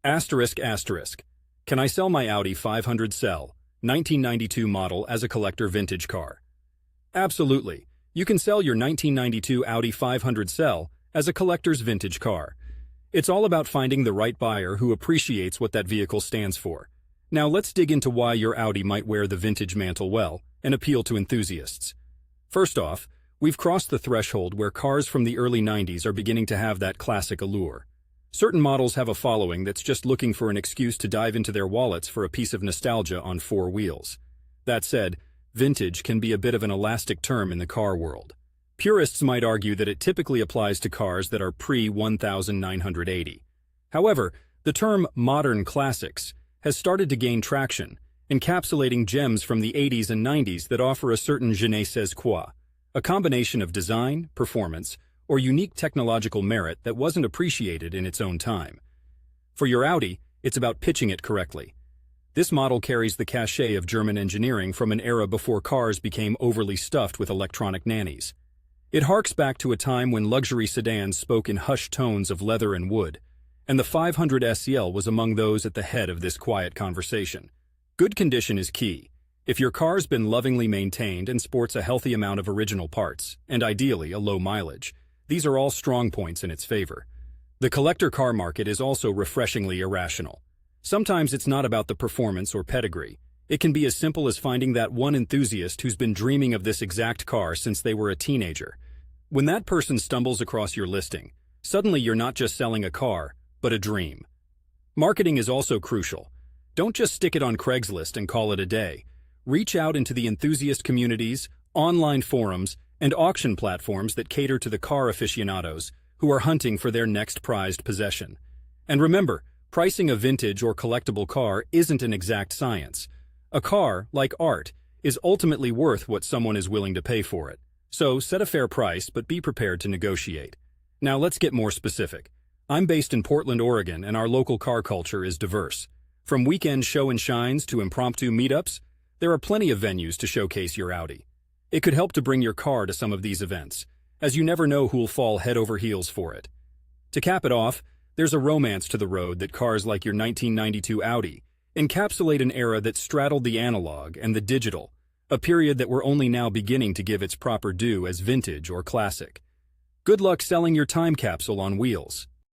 Asterisk asterisk. Can I sell my Audi 500 SEL, 1992 model as a collector vintage car? Absolutely. You can sell your 1992 Audi 500 SEL as a collector's vintage car. It's all about finding the right buyer who appreciates what that vehicle stands for. Now let's dig into why your Audi might wear the vintage mantle well and appeal to enthusiasts. First off, we've crossed the threshold where cars from the early 90s are beginning to have that classic allure. Certain models have a following that's just looking for an excuse to dive into their wallets for a piece of nostalgia on four wheels. That said, vintage can be a bit of an elastic term in the car world. Purists might argue that it typically applies to cars that are pre-1980. However, the term modern classics has started to gain traction, encapsulating gems from the 80s and 90s that offer a certain je ne sais quoi, a combination of design, performance, or unique technological merit that wasn't appreciated in its own time. For your Audi, it's about pitching it correctly. This model carries the cachet of German engineering from an era before cars became overly stuffed with electronic nannies. It harks back to a time when luxury sedans spoke in hushed tones of leather and wood, and the 500 SEL was among those at the head of this quiet conversation. Good condition is key. If your car's been lovingly maintained and sports a healthy amount of original parts, and ideally a low mileage, these are all strong points in its favor. The collector car market is also refreshingly irrational. Sometimes it's not about the performance or pedigree. It can be as simple as finding that one enthusiast who's been dreaming of this exact car since they were a teenager. When that person stumbles across your listing, suddenly you're not just selling a car, but a dream. Marketing is also crucial. Don't just stick it on Craigslist and call it a day. Reach out into the enthusiast communities, online forums, and auction platforms that cater to the car aficionados who are hunting for their next prized possession. And remember, pricing a vintage or collectible car isn't an exact science. A car, like art, is ultimately worth what someone is willing to pay for it. So set a fair price, but be prepared to negotiate. Now let's get more specific. I'm based in Portland, Oregon, and our local car culture is diverse. From weekend show and shines to impromptu meetups, there are plenty of venues to showcase your Audi. It could help to bring your car to some of these events, as you never know who'll fall head over heels for it. To cap it off, there's a romance to the road that cars like your 1992 Audi encapsulate an era that straddled the analog and the digital, a period that we're only now beginning to give its proper due as vintage or classic. Good luck selling your time capsule on wheels.